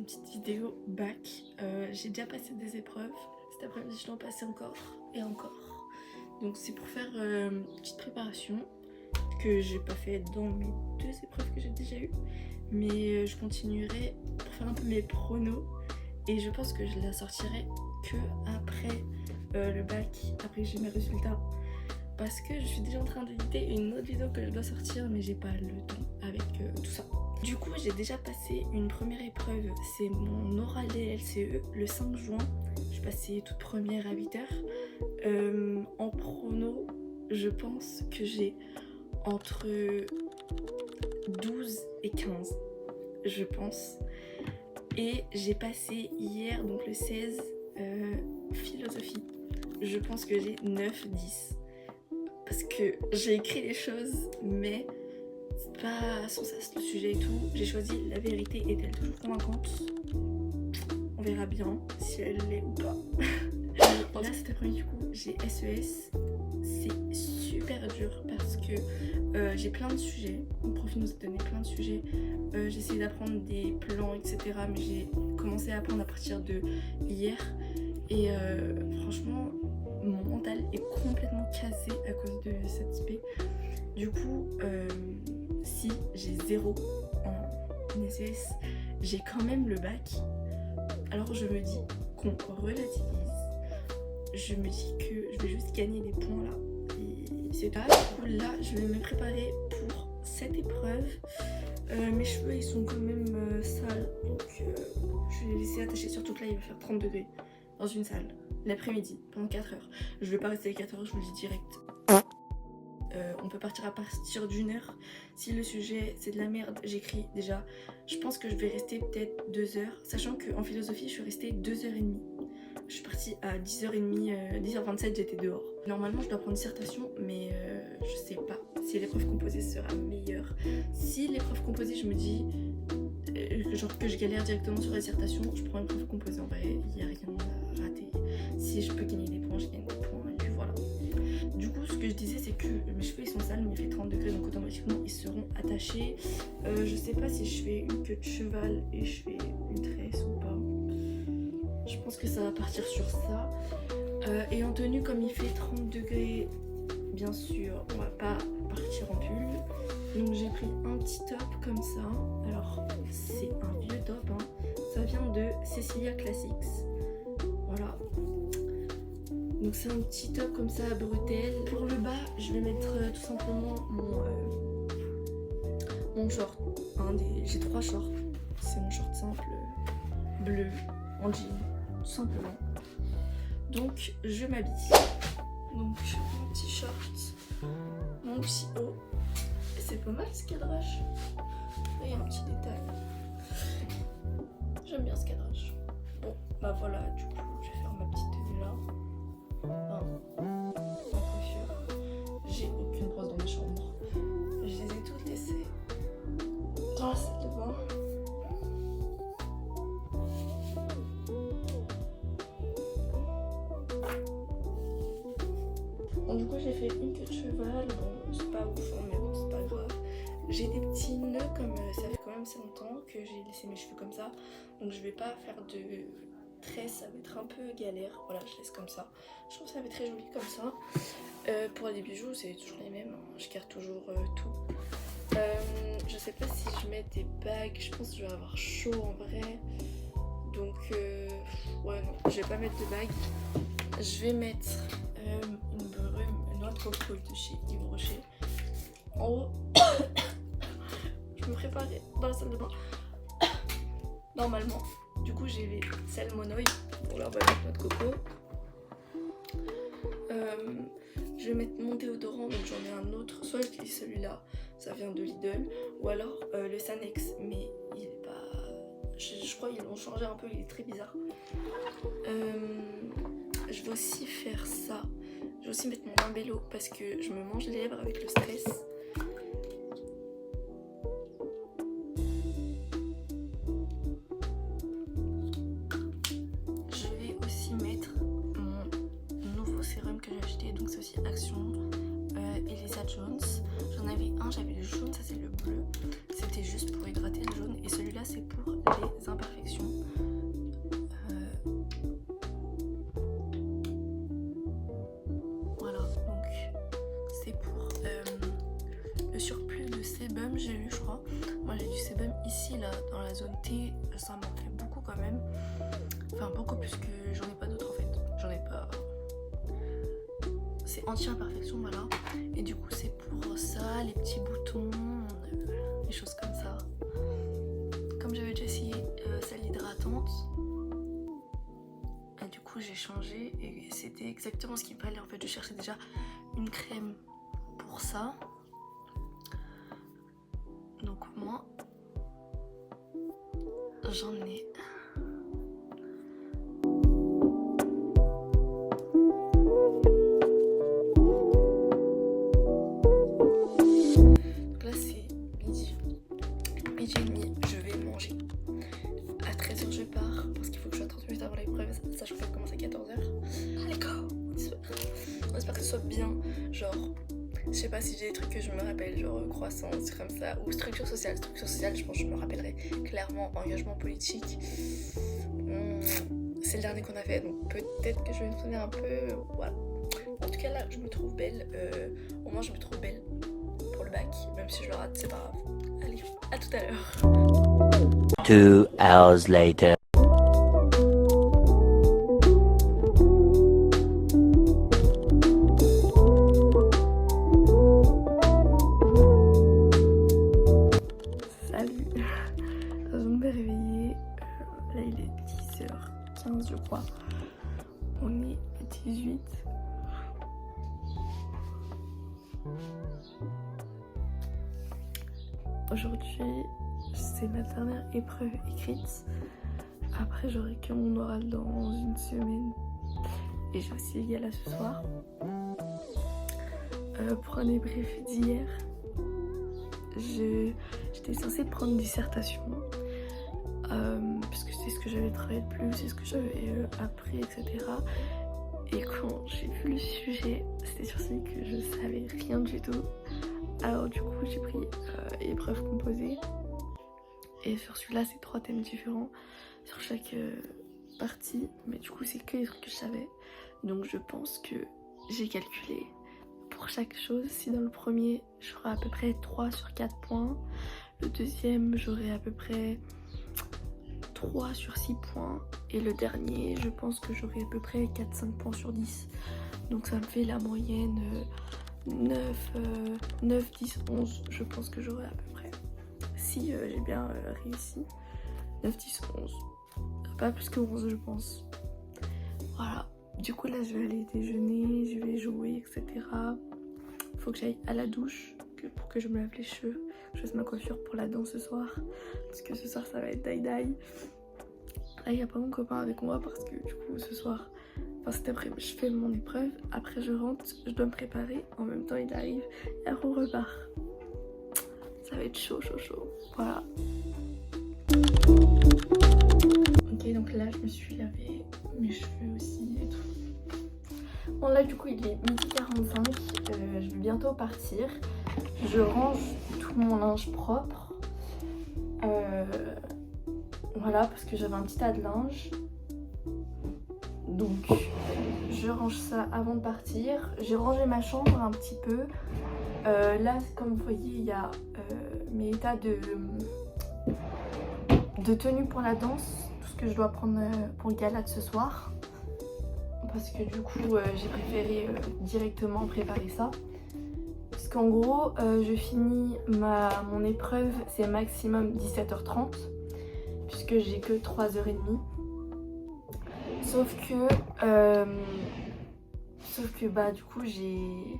petite vidéo bac. J'ai déjà passé des épreuves. Cet après-midi je dois en passer encore et encore. Donc c'est pour faire une petite préparation que j'ai pas fait dans mes 2 épreuves que j'ai déjà eues. Mais je continuerai pour faire un peu mes pronos. Et je pense que je la sortirai que après le bac, après que j'ai mes résultats. Parce que je suis déjà en train d'éditer une autre vidéo que je dois sortir, mais j'ai pas le temps avec tout ça. Du coup, j'ai déjà passé une première épreuve, c'est mon oral LCE le 5 juin. Je passais toute première à 8h. En prono, je pense que j'ai entre 12 et 15, je pense. Et j'ai passé hier, donc le 16, philosophie. Je pense que j'ai 9-10. Parce que j'ai écrit les choses, mais c'est pas sans ça le sujet et tout. J'ai choisi la vérité est-elle toujours convaincante? On verra bien si elle l'est ou pas. Là cet après-midi du coup j'ai SES. C'est super dur parce que j'ai plein de sujets. Mon prof nous a donné plein de sujets. J'ai essayé d'apprendre des plans etc. Mais j'ai commencé à apprendre à partir de hier. Et franchement mon mental est complètement cassé à cause de cette spé. Du coup, si j'ai 0 en SES, j'ai quand même le bac. Alors je me dis qu'on relativise. Je me dis que je vais juste gagner des points là. Et c'est pas. Du coup là, je vais me préparer pour cette épreuve. Mes cheveux ils sont quand même sales. Donc je vais les laisser attachés. Surtout que là il va faire 30 degrés dans une salle. L'après-midi, pendant 4 heures. Je vais pas rester les 4 heures, je vous le dis direct. On peut partir à partir d'1 heure. Si le sujet c'est de la merde, j'écris déjà. Je pense que je vais rester peut-être 2 heures. Sachant qu'en philosophie, je suis restée 2h30. Je suis partie à 10h30, 10h27, j'étais dehors. Normalement, je dois prendre dissertation, mais je sais pas si l'épreuve composée sera meilleure. Si l'épreuve composée, je me dis genre que je galère directement sur la dissertation, je prends une épreuve composée. En vrai, il n'y a rien à rater. Si je peux gagner des points, je gagne des points, et puis voilà. Du coup, ce que je disais, c'est que mes cheveux ils sont sales, mais il fait 30 degrés, donc automatiquement ils seront attachés. Je sais pas si je fais une queue de cheval et je fais une tresse ou pas. Je pense que ça va partir sur ça. Et en tenue, comme il fait 30 degrés, bien sûr, on va pas partir en pull. Donc j'ai pris un petit top comme ça. Alors, c'est un vieux top, hein. Ça vient de Cecilia Classics. Voilà. Donc c'est un petit top comme ça à bretelles. Pour le bas, je vais mettre tout simplement mon short. J'ai 3 shorts. C'est mon short simple bleu en jean, tout simplement. Donc je m'habille. Donc mon petit short, mon petit haut. Et c'est pas mal ce cadrage. Il y a un petit détail. J'aime bien ce cadrage. Bon, bah voilà, du coup, je vais faire ma petite tenue là. Ma coiffure. J'ai aucune brosse dans ma chambre. Je les ai toutes laissées dans la salle de bain. Bon, du coup j'ai fait une queue de cheval. Bon, c'est pas ouf, hein, mais bon, c'est pas grave. J'ai des petits nœuds comme ça fait quand même assez longtemps que j'ai laissé mes cheveux comme ça. Donc je vais pas faire de tresse, ça va être un peu galère. Voilà, je laisse comme ça. Je trouve que ça va être très joli comme ça. Pour les bijoux, c'est toujours les mêmes. Hein. Je garde toujours tout. Je sais pas si je mets des bagues. Je pense que je vais avoir chaud en vrai. Donc ouais non, je vais pas mettre de bagues. Je vais mettre une brume, une noix de coco de chez Yves Rocher. En haut, je me préparais dans la salle de bain. Normalement, du coup j'ai les Salmonoï. Bon là on va mettre noix de coco. Je vais mettre mon déodorant, donc j'en ai un autre. Soit j'utilise celui-là, ça vient de Lidl, ou alors le Sanex, mais il est pas. Je crois qu'ils l'ont changé un peu, il est très bizarre. Je vais aussi faire ça. Je vais aussi mettre mon Limbello parce que je me mange les lèvres avec le stress. Je vais aussi mettre mon nouveau sérum que j'ai acheté, donc c'est aussi Action et les adjoints. Jones. J'en avais un, j'avais le jaune, ça c'est le bleu. C'était juste pour hydrater le jaune. Et celui-là c'est pour les imperfections. Voilà, donc c'est pour le surplus de sébum, j'ai eu je crois. Moi j'ai du sébum ici là dans la zone T, ça m'en fait beaucoup quand même. Enfin beaucoup plus que j'en ai pas d'autres en fait. J'en ai pas. C'est anti-imperfection voilà. Et du coup c'est pour ça, les petits boutons, les choses comme ça. Comme j'avais déjà essayé celle hydratante. Et du coup j'ai changé et c'était exactement ce qu'il me fallait en fait. Je cherchais déjà une crème pour ça. Donc moi j'en ai. Donc là c'est midi et demi, je vais manger. À 13h je pars parce qu'il faut que je sois 30 minutes avant l'épreuve, sachant qu'elle commence à 14h. Allez go, on espère que ce soit bien, genre je sais pas si j'ai des trucs que je me rappelle, genre croissance, comme ça, ou structure sociale, je pense que je me rappellerai clairement. Engagement politique, c'est le dernier qu'on a fait, donc peut-être que je vais me souvenir un peu, voilà. En tout cas là, je me trouve belle, au moins je me trouve belle pour le bac, même si je le rate, c'est pas grave. Allez, à tout à l'heure. 2 hours later. Salut, je viens de me réveiller, là il est 10h15 je crois, on est 18. Aujourd'hui c'est ma dernière épreuve écrite, après j'aurai que mon oral dans une semaine et j'ai aussi le gala ce soir. Pour un débrief d'hier, j'étais censée prendre une dissertation puisque c'est ce que j'avais travaillé le plus, c'est ce que j'avais appris, etc. Et quand j'ai vu le sujet, c'était sur celui que je savais rien du tout. Alors du coup j'ai pris épreuve composée. Et sur celui-là c'est 3 thèmes différents sur chaque partie. Mais du coup c'est que les trucs que je savais. Donc je pense que j'ai calculé pour chaque chose. Si dans le premier j'aurai à peu près 3 sur 4 points. Le deuxième j'aurai à peu près 3 sur 6 points. Et le dernier je pense que j'aurai à peu près 4-5 points sur 10. Donc ça me fait la moyenne 9, 10, 11 je pense que j'aurai à peu près. Si j'ai bien réussi. 9, 10, 11. Pas plus que 11 je pense. Voilà. Du coup là je vais aller déjeuner, je vais jouer, etc. Faut que j'aille à la douche pour que je me lave les cheveux. Je fasse ma coiffure pour la danse ce soir. Parce que ce soir ça va être die-die. Là il n'y a pas mon copain avec moi parce que du coup ce soir, enfin cet après-midi je fais mon épreuve. Après je rentre, je dois me préparer. En même temps il arrive et après on repart. Ça va être chaud. Voilà. Ok donc là je me suis lavé mes cheveux aussi et tout. Bon là du coup il est 12h45, je vais bientôt partir. Je range tout mon linge propre. Voilà parce que j'avais un petit tas de linge. Donc je range ça avant de partir. J'ai rangé ma chambre un petit peu. Là comme vous voyez il y a mes états de tenue pour la danse. Tout ce que je dois prendre pour le gala de ce soir. Parce que du coup j'ai préféré directement préparer ça. Parce qu'en gros je finis mon épreuve, c'est maximum 17h30. Puisque j'ai que 3h30. Sauf que bah du coup je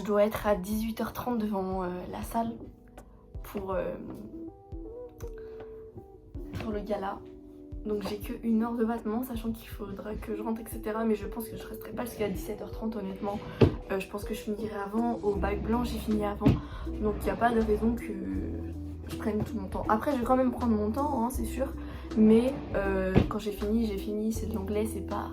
dois être à 18h30 devant la salle pour le gala. Donc j'ai que 1 heure de battement, sachant qu'il faudra que je rentre, etc. Mais je pense que je resterai pas jusqu'à 17h30 honnêtement. Je pense que je finirai avant. Au bac blanc j'ai fini avant. Donc il n'y a pas de raison que je prenne tout mon temps. Après je vais quand même prendre mon temps, hein, c'est sûr. Mais quand j'ai fini, c'est de l'anglais, c'est pas...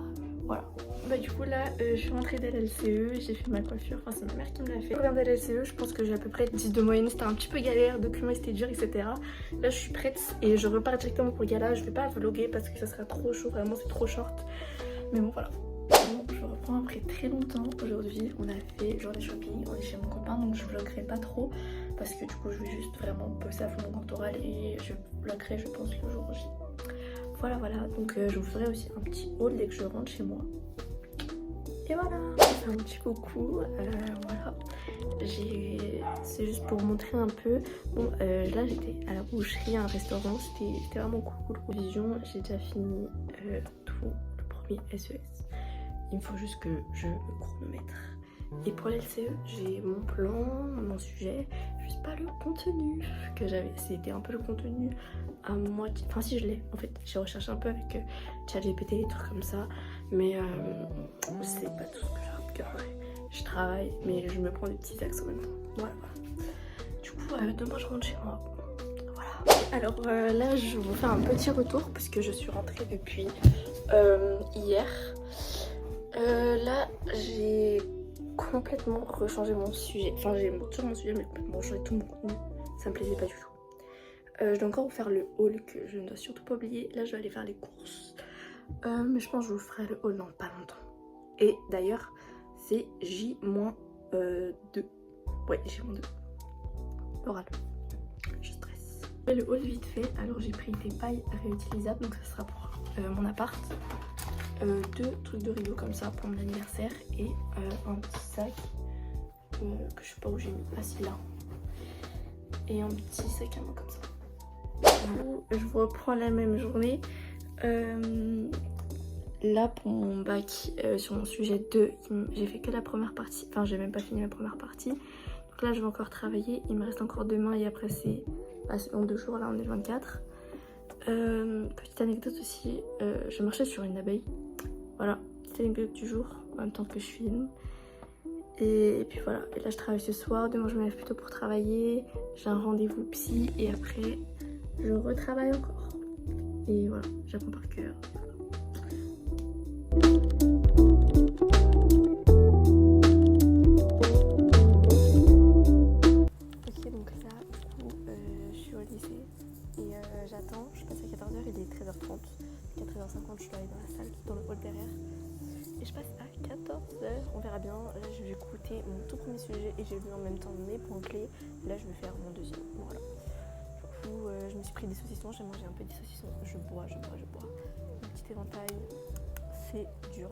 Voilà. Bah du coup là je suis rentrée de l'LCE, j'ai fait ma coiffure, enfin c'est ma mère qui me l'a fait. Je reviens de l'LCE, je pense que j'ai à peu près 10 de moyenne, c'était un petit peu galère, documents c'était dur, etc. Là je suis prête et je repars directement pour le gala. Je vais pas vlogger parce que ça sera trop chaud, vraiment c'est trop short. Mais bon voilà. Bon, je reprends après très longtemps. Aujourd'hui on a fait journée shopping, on est chez mon copain donc je vloggerai pas trop parce que du coup je vais juste vraiment bosser à fond mon compte oral et je vloggerai je pense le jour J. Voilà, donc je vous ferai aussi un petit haul dès que je rentre chez moi. Et voilà, un petit coucou, voilà. C'est juste pour montrer un peu. Bon, là j'étais à la boucherie, à un restaurant, c'était vraiment cool. Vision, j'ai déjà fini tout le premier SES. Il me faut juste que je me chronomètre. Et pour l'LCE, j'ai mon plan, mon sujet, juste pas le contenu que j'avais. C'était un peu le contenu à moitié. Enfin, si je l'ai, en fait, j'ai recherché un peu avec ChatGPT, des trucs comme ça. Mais c'est pas tout ce que j'ai regardé. Je travaille, mais je me prends des petits axes en même temps. Voilà. Du coup, demain je rentre chez moi. Voilà. Alors là, je vous fais un petit retour parce que je suis rentrée depuis hier. Là, j'ai complètement rechangé mon sujet. Enfin, j'ai toujours mon sujet, mais complètement changé tout mon contenu. Ça me plaisait pas du tout. Je dois encore vous faire le haul que je ne dois surtout pas oublier. Là, je vais aller faire les courses. Mais je pense que je vous ferai le haul dans pas longtemps. Et d'ailleurs, c'est J-2. Ouais, J-2. L'oral. Je stresse. Le haul vite fait. Alors, j'ai pris des pailles réutilisables. Donc, ça sera pour mon appart. 2 trucs de rideau comme ça pour mon anniversaire. Et un petit sac que je sais pas où j'ai mis. Ah, si, là. Et un petit sac à main comme ça. Je vous reprends la même journée. Là pour mon bac sur mon sujet 2, j'ai fait que la première partie. Enfin, j'ai même pas fini la première partie. Donc là je vais encore travailler. Il me reste encore demain et après c'est dans 2 jours. Là on est le 24. Petite anecdote aussi, je marchais sur une abeille. Voilà, petite anecdote du jour en même temps que je filme. Et puis voilà, et là je travaille ce soir. Demain je me lève plutôt pour travailler. J'ai un rendez-vous psy et après je retravaille encore. Et voilà, j'apprends par cœur. Ok, donc là, du coup, je suis au lycée et j'attends. Je passe à 14h, il est 13h30. À 13h50, je dois aller dans la salle, dans le hall derrière. Et je passe à 14h, on verra bien. Là, je vais écouter mon tout premier sujet et j'ai vu en même temps mes points clés. Là, je vais faire mon deuxième. Voilà. Du coup, je me suis pris des saucissons, j'ai mangé un peu des saucissons. Je bois. Un petit éventail. C'est dur.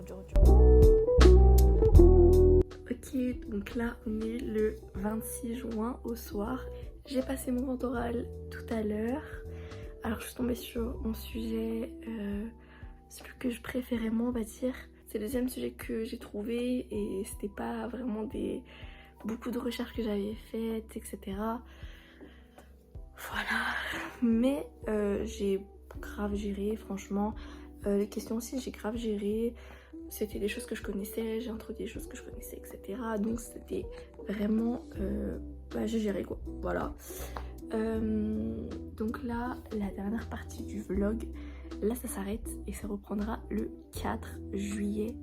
Ok, donc là on est le 26 juin au soir. J'ai passé mon compte oral tout à l'heure. Alors je suis tombée sur mon sujet, celui que je préférais moins, on va dire. C'est le deuxième sujet que j'ai trouvé et c'était pas vraiment beaucoup de recherches que j'avais faites, etc. Voilà, mais j'ai grave géré, franchement. Les questions aussi, j'ai grave géré. C'était des choses que je connaissais, j'ai introduit des choses que je connaissais, etc. Donc c'était vraiment... j'ai géré quoi, voilà. Donc là, la dernière partie du vlog, là ça s'arrête et ça reprendra le 4 juillet.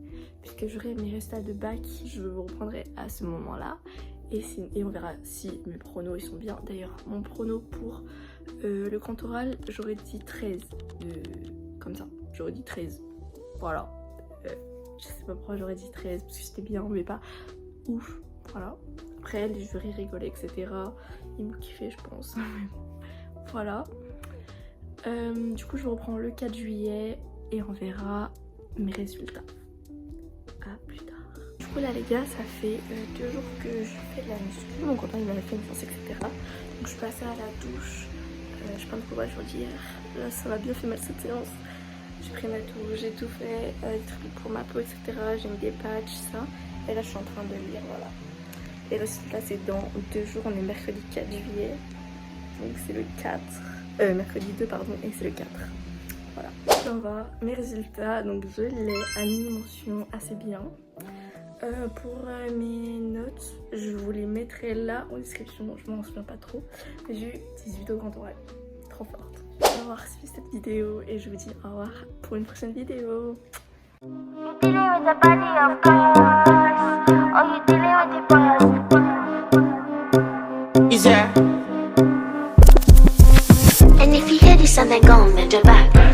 Puisque j'aurai mes résultats de bac, je reprendrai à ce moment-là. Et on verra si mes pronos ils sont bien. D'ailleurs, mon prono pour le compte oral, j'aurais dit 13. Comme ça, j'aurais dit 13. Voilà. Je sais pas pourquoi j'aurais dit 13 parce que c'était bien, mais pas ouf. Voilà. Après, les jurys rigolaient, etc. Ils m'ont kiffé, je pense. Voilà. Du coup, je reprends le 4 juillet et on verra mes résultats. À plus tard. Du coup là les gars, ça fait 2 jours que je fais de la muscu. Mon copain il m'avait fait une séance, etc. Donc je suis passée à la douche. Je sais pas pourquoi je vous dire. Là ça m'a bien fait mal cette séance. J'ai pris ma douche, j'ai tout fait, des trucs pour ma peau, etc. J'ai mis des patchs, ça. Et là je suis en train de lire, voilà. Et le résultat c'est dans 2 jours, on est mercredi 4 juillet. Donc c'est le 4. Mercredi 2 pardon, et c'est le 4. Voilà. On va mes résultats, donc je l'ai à mi-mention assez bien. Pour mes notes, je vous les mettrai là en description, je m'en souviens pas trop. J'ai eu 18 au grand oral, trop forte. Au revoir, suivi cette vidéo et je vous dis au revoir pour une prochaine vidéo. You dealing with a body of course, or you dealing with the boss. Is there? And if you hear this and then go on the back.